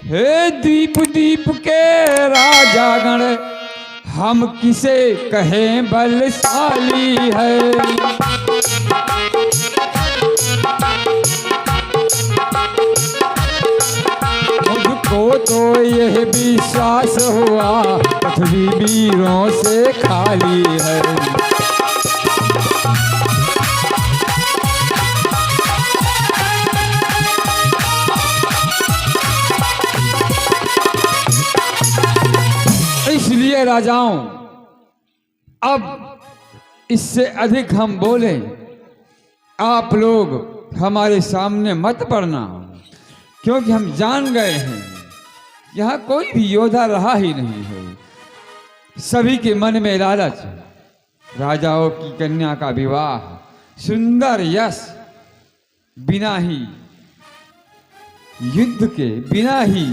हे दीप दीप के राजा गण, हम किसे कहें बलशाली है। मुझको तो यह विश्वास हुआ पृथ्वी वीरों से खाली है। इसलिए राजाओं, अब इससे अधिक हम बोले आप लोग हमारे सामने मत पड़ना, क्योंकि हम जान गए हैं यहाँ कोई भी योद्धा रहा ही नहीं है। सभी के मन में लालच, राजाओं की कन्या का विवाह सुंदर यश बिना ही युद्ध के, बिना ही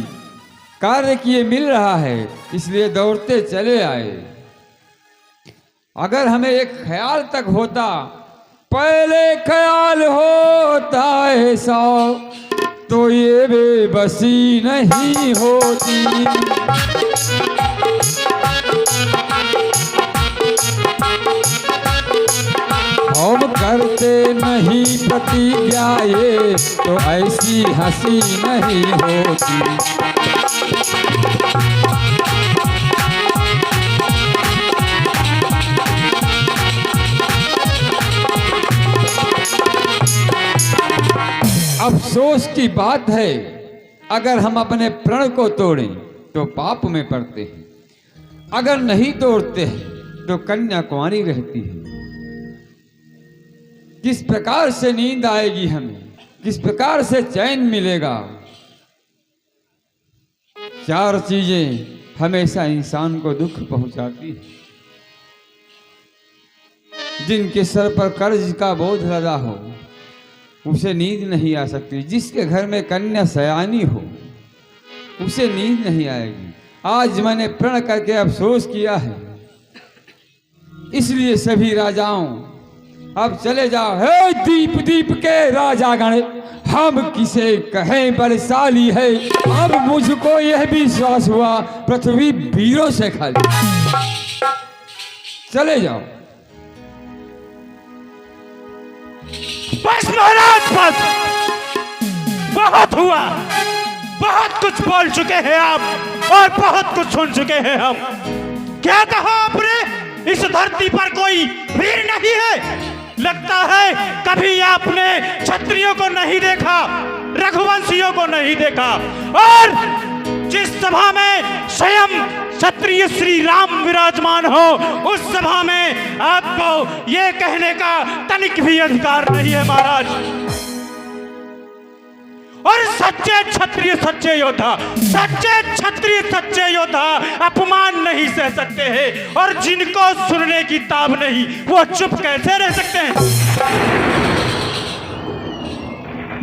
कार्य किए मिल रहा है, इसलिए दौड़ते चले आए। अगर हमें एक ख्याल तक होता, पहले ख्याल होता है 100, तो ये बेबसी नहीं होती। हम करते नहीं प्रतिज्ञा ये, तो ऐसी हंसी नहीं होती। अफसोस की बात है, अगर हम अपने प्रण को तोड़ें तो पाप में पड़ते हैं, अगर नहीं तोड़ते हैं तो कन्या कुंवारी रहती है। किस प्रकार से नींद आएगी हमें, किस प्रकार से चैन मिलेगा। चार चीजें हमेशा इंसान को दुख पहुंचाती है। जिनके सर पर कर्ज का बोझ लदा हो, उसे नींद नहीं आ सकती। जिसके घर में कन्या सयानी हो, उसे नींद नहीं आएगी। आज मैंने प्रण करके अफसोस किया है, इसलिए सभी राजाओं अब चले जाओ। हे दीप दीप के राजा गण, हम किसे कहें बलशाली है। अब मुझको यह विश्वास हुआ पृथ्वी वीरों से खाली। चले जाओ। बस महाराज, बस बहुत हुआ। बहुत कुछ बोल चुके हैं आप और बहुत कुछ सुन चुके हैं हम। क्या कहा आपने? इस धरती पर कोई वीर नहीं है। लगता है कभी आपने क्षत्रियों को नहीं देखा, रघुवंशियों को नहीं देखा। और जिस सभा में स्वयं क्षत्रिय श्री राम विराजमान हो, उस सभा में आपको यह कहने का तनिक भी अधिकार नहीं है महाराज। और सच्चे क्षत्रिय, सच्चे योद्धा, सच्चे क्षत्रिय, सच्चे योद्धा अपमान नहीं सह सकते हैं। और जिनको सुनने की ताब नहीं, वो चुप कैसे रह सकते हैं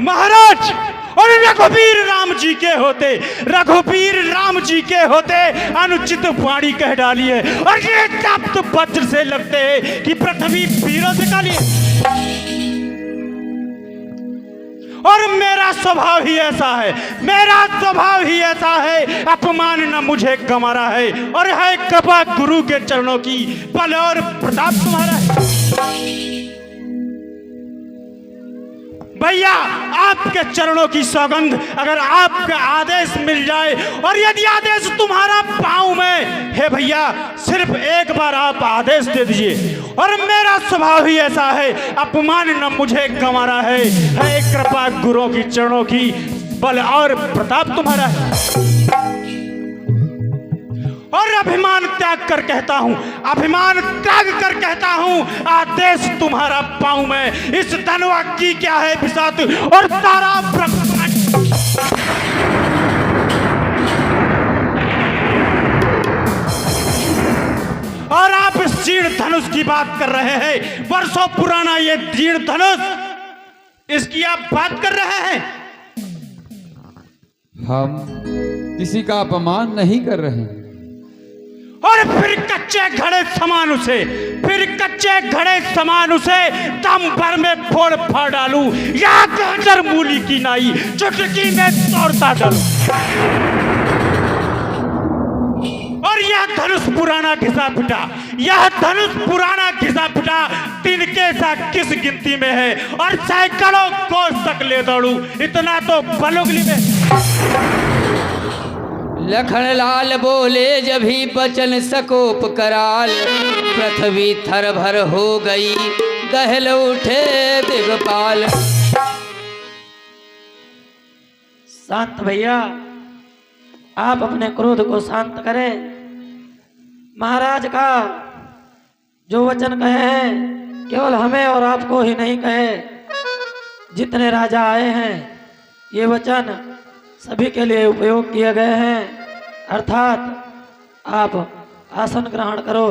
महाराज? और रघुवीर राम जी के होते, रघुवीर राम जी के होते अनुचित वाणी कह डाली है। और ये तप्त वज्र से लगते हैं कि पृथ्वी वीरों से काली है। और मेरा स्वभाव ही ऐसा है, मेरा स्वभाव ही ऐसा है। अपमान न मुझे गंवारा है, और है कृपा गुरु के चरणों की, बल और प्रताप तुम्हारा है। भैया, आपके चरणों की सौगंध, अगर आपका आदेश मिल जाए, और यदि आदेश तुम्हारा पाँव में है भैया, सिर्फ एक बार आप आदेश दे दीजिए। और मेरा स्वभाव ही ऐसा है, अपमान न मुझे गंवारा है कृपा गुरुओं की चरणों की, बल और प्रताप तुम्हारा है। और अभिमान त्याग कर कहता हूं, अभिमान त्याग कर कहता हूं, आदेश तुम्हारा पाँव में। इस धनवा की क्या है बिसात, और तारा और आप इस जीर्ण धनुष की बात कर रहे हैं। वर्षों पुराना ये जीर्ण धनुष, इसकी आप बात कर रहे हैं। हम किसी का अपमान नहीं कर रहे हैं। और फिर कच्चे घड़े समान उसे, फिर फिर कच्चे घड़े समान उसे दम भर में फोड़ फाड़ डालूं, या गाजर मूली की नाई चुटकी में तोड़ता डालूं। और यह धनुष पुराना घिसा पिटा, यह धनुष पुराना घिसा पिटा तिनके सा किस गिनती में है, और सैकड़ों कोस तक ले दौड़ू, इतना तो बलुगली में। लखन लाल बोले जब ही बचन सकोप कराल, पृथ्वी थर भर हो गई दहल उठे दिगपाल। शांत भैया, आप अपने क्रोध को शांत करें। महाराज का जो वचन कहे हैं केवल हमें और आपको ही नहीं कहे, जितने राजा आए हैं ये वचन सभी के लिए उपयोग किए गए हैं। अर्थात आप आसन ग्रहण करो।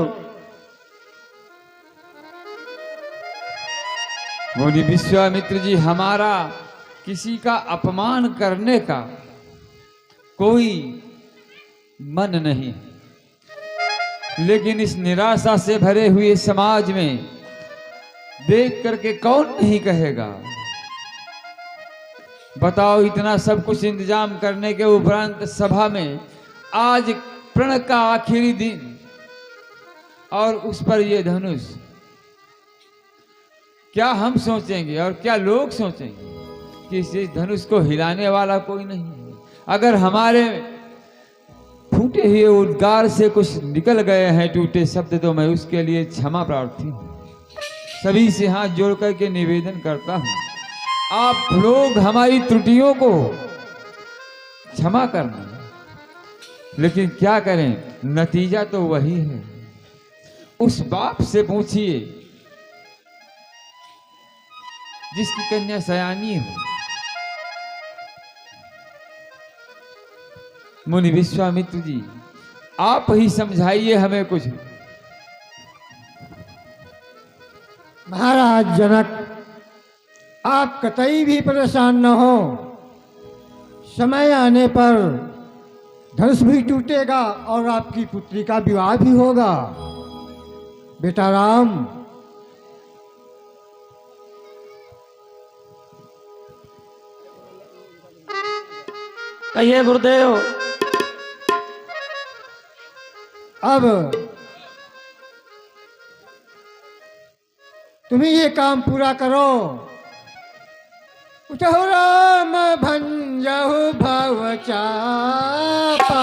मुनि विश्वामित्र जी, हमारा किसी का अपमान करने का कोई मन नहीं, लेकिन इस निराशा से भरे हुए समाज में देख करके कौन नहीं कहेगा। बताओ, इतना सब कुछ इंतजाम करने के उपरांत सभा में आज प्रण का आखिरी दिन, और उस पर ये धनुष। क्या हम सोचेंगे और क्या लोग सोचेंगे कि इस धनुष को हिलाने वाला कोई नहीं है। अगर हमारे फूटे हुए उद्गार से कुछ निकल गए हैं टूटे शब्द, तो मैं उसके लिए क्षमा प्रार्थी हूँ। सभी से हाथ जोड़ करके निवेदन करता हूँ, आप लोग हमारी त्रुटियों को क्षमा करना। लेकिन क्या करें, नतीजा तो वही है। उस बाप से पूछिए जिसकी कन्या सयानी हो। मुनि विश्वामित्र जी, आप ही समझाइए हमें कुछ। महाराज जनक, आप कतई भी परेशान न हो। समय आने पर धनुष भी टूटेगा और आपकी पुत्री का विवाह भी होगा। बेटा राम, कहिए गुरुदेव। अब तुम्हें ये काम पूरा करो। उठो राम भंजहु भव चापा,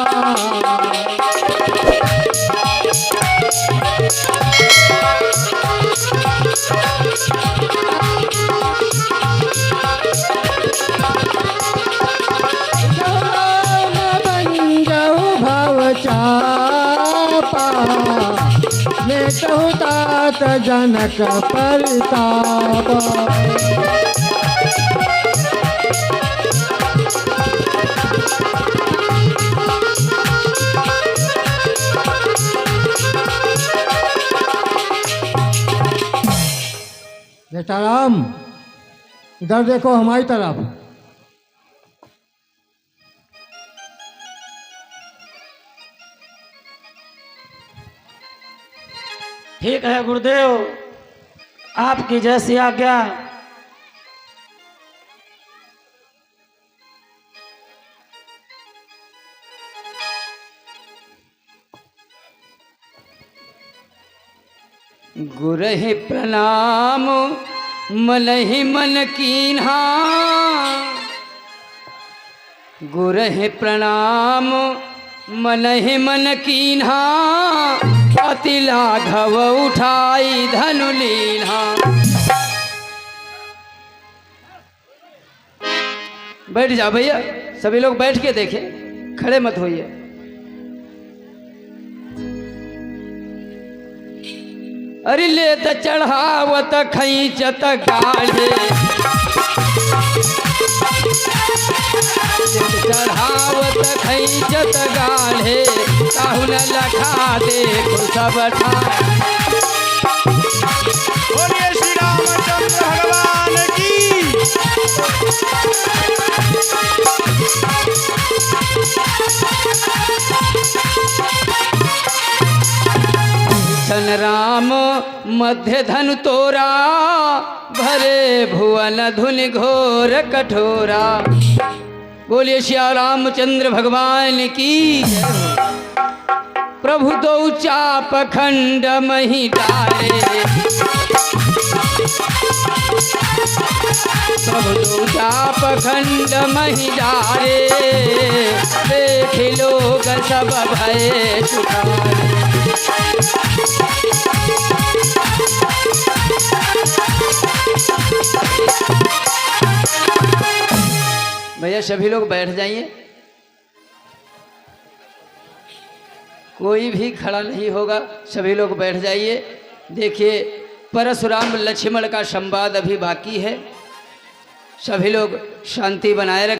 लेटहु तात जनक परिताप। बेटा राम, इधर देखो हमारी तरफ। ठीक है गुरुदेव, आपकी जैसी आज्ञा। गुरहि प्रणाम मनहि मन कीन्हा, गुरहि प्रणाम मनहि मन कीन्हा, अति लाघव उठाई धनु लीन्हा। बैठ जा भैया, सभी लोग बैठ के देखें, खड़े मत होइए। अरे ले त चढ़ावत खैचत गाढ़े, चढ़ावत खैचत गाढ़े, काहुन लखा देखो सब ठाए। बोलिए श्री रामचंद्र भगवान की। सन राम मध्य धनु तोरा, भरे भुवन धुनि घोर कठोरा। बोलिए श्री रामचंद्र भगवान की जय हो। प्रभु दो चाप खंड मही डाले, प्रभु दो चाप खंड मही डाले, देख लोग सब भय चुकारे। भैया सभी लोग बैठ जाइए, कोई भी खड़ा नहीं होगा, सभी लोग बैठ जाइए। देखिए परशुराम लक्ष्मण का संवाद अभी बाकी है, सभी लोग शांति बनाए रखें।